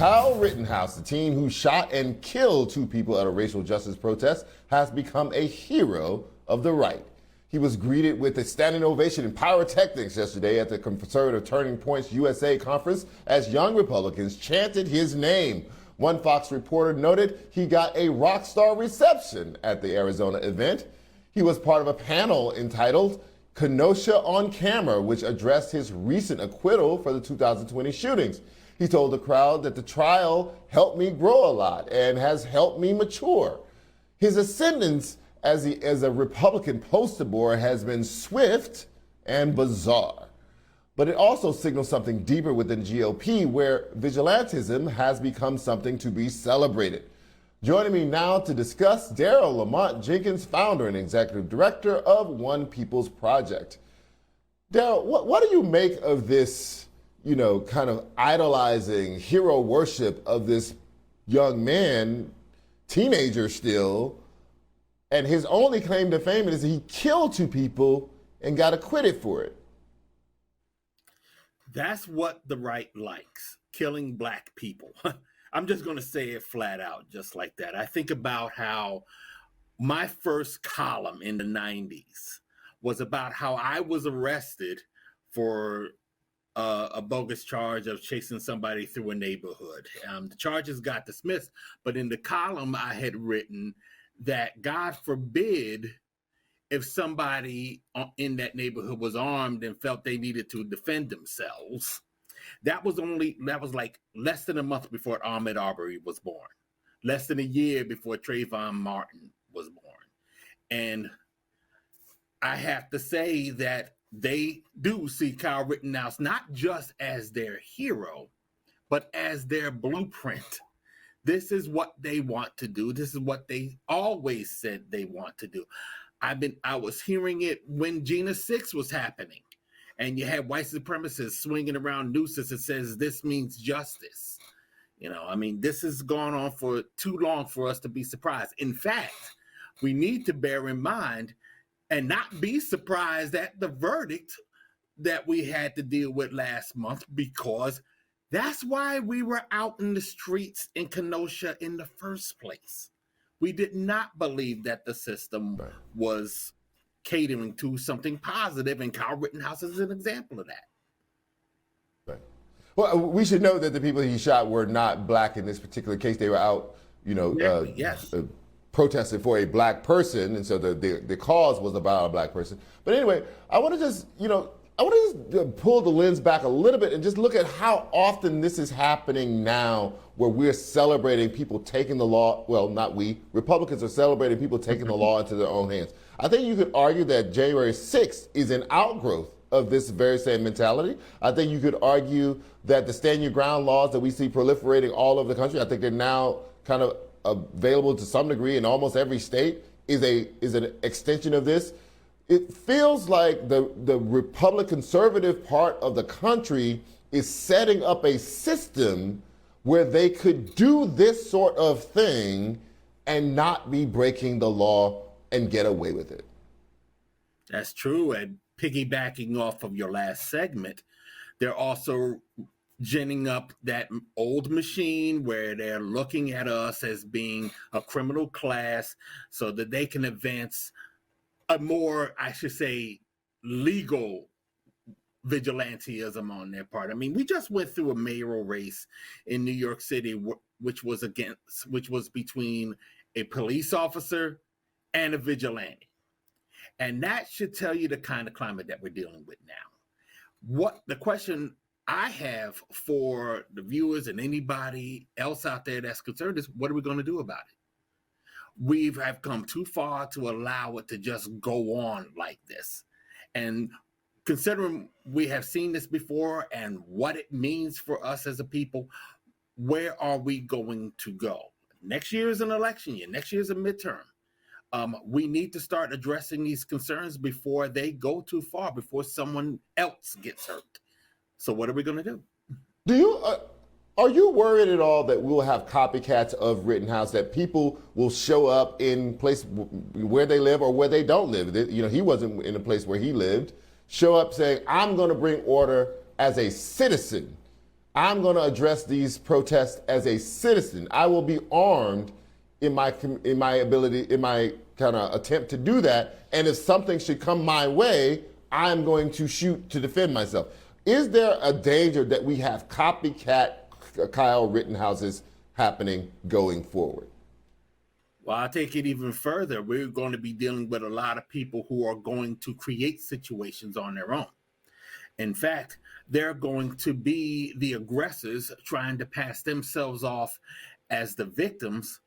Kyle Rittenhouse, the teen who shot and killed two people at a racial justice protest, has become a hero of the right. He was greeted with a standing ovation and pyrotechnics yesterday at the Conservative Turning Points USA conference as young Republicans chanted his name. One Fox reporter noted he got a rock star reception at the Arizona event. He was part of a panel entitled Kenosha on Camera, which addressed his recent acquittal for the 2020 shootings. He told the crowd that the trial helped me grow a lot and has helped me mature. His ascendance as a Republican poster boy has been swift and bizarre. But it also signals something deeper within GOP, where vigilantism has become something to be celebrated. Joining me now to discuss, Daryle Lamont Jenkins, founder and executive director of One People's Project. Daryle, what do you make of this, kind of idolizing hero worship of this young man, teenager still, and his only claim to fame is he killed two people and got acquitted for it? That's what the right likes, killing black people. I'm just going to say it flat out, just like that. I think about how my first column in the 90s was about how I was arrested for a bogus charge of chasing somebody through a neighborhood. The charges got dismissed, but in the column I had written that God forbid if somebody in that neighborhood was armed and felt they needed to defend themselves. That was like less than a month before Ahmaud Arbery was born, less than a year before Trayvon Martin was born. And I have to say that they do see Kyle Rittenhouse not just as their hero, but as their blueprint. This is what they want to do. This is what they always said they want to do. I was hearing it when Gina 6 was happening, and you had white supremacists swinging around nooses that says this means justice. This has gone on for too long for us to be surprised. In fact, we need to bear in mind and not be surprised at the verdict that we had to deal with last month, because that's why we were out in the streets in Kenosha in the first place. We did not believe that the system was catering to something positive, and Kyle Rittenhouse is an example of that. Right. Well, we should know that the people he shot were not black in this particular case. They were out, protesting for a black person, and so the cause was about a black person. But anyway, I want to just, pull the lens back a little bit and just look at how often this is happening now, where we're celebrating people taking the law, well, not we, Republicans are celebrating people taking the law into their own hands. I think you could argue that January 6th is an outgrowth of this very same mentality. I think you could argue that the stand your ground laws that we see proliferating all over the country, I think they're now kind of available to some degree in almost every state, is an extension of this. It feels like the Republican conservative part of the country is setting up a system where they could do this sort of thing and not be breaking the law and get away with it. That's true. And piggybacking off of your last segment, they're also ginning up that old machine where they're looking at us as being a criminal class so that they can advance a more, I should say, legal vigilantism on their part. I mean, we just went through a mayoral race in New York City, which was between a police officer and a vigilante. And that should tell you the kind of climate that we're dealing with now. The question I have for the viewers and anybody else out there that's concerned is, what are we going to do about it? We have come too far to allow it to just go on like this. And considering we have seen this before and what it means for us as a people, where are we going to go? Next year is an election year. Next year is a midterm. We need to start addressing these concerns before they go too far, before someone else gets hurt. So what are we going to do? Are you worried at all that we'll have copycats of Rittenhouse, that people will show up in place where they live or where they don't live? He wasn't in a place where he lived. Show up saying, I'm going to bring order as a citizen I'm going to address these protests as a citizen. I will be armed in my ability, in my kind of attempt to do that. And if something should come my way, I'm going to shoot to defend myself. Is there a danger that we have copycat Kyle Rittenhouses happening going forward? Well, I'll take it even further. We're going to be dealing with a lot of people who are going to create situations on their own. In fact, they're going to be the aggressors trying to pass themselves off as the victims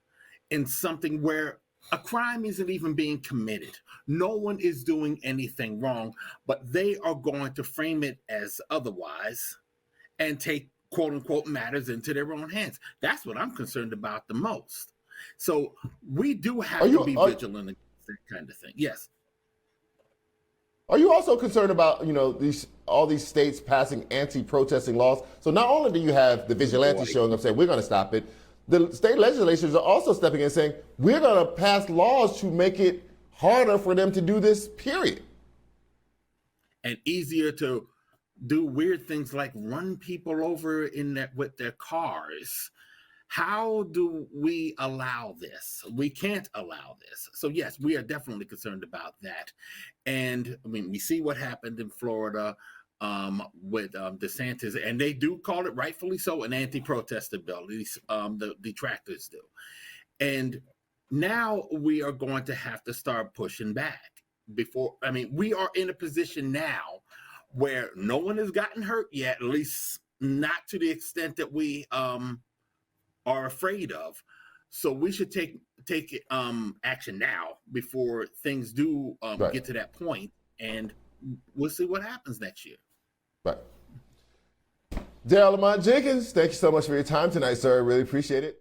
in something where a crime isn't even being committed. No one is doing anything wrong, but they are going to frame it as otherwise and take quote unquote matters into their own hands. That's what I'm concerned about the most. So we do have to be vigilant against that kind of thing. Yes. Are you also concerned about, all these states passing anti-protesting laws? So not only do you have the Vigilante showing up saying we're going to stop it, the state legislatures are also stepping in saying we're going to pass laws to make it harder for them to do this, period. And easier to do weird things like run people over with their cars. How do we allow this? We can't allow this. So yes, we are definitely concerned about that. And I mean, we see what happened in Florida with DeSantis, and they do call it rightfully so an anti-protester bill. At least the detractors do. And now we are going to have to start pushing back. We are in a position now where no one has gotten hurt yet, at least not to the extent that we are afraid of. So we should take action now before things do get to that point, and we'll see what happens next year. Right. Daryle Lamont Jenkins, thank you so much for your time tonight, sir. I really appreciate it.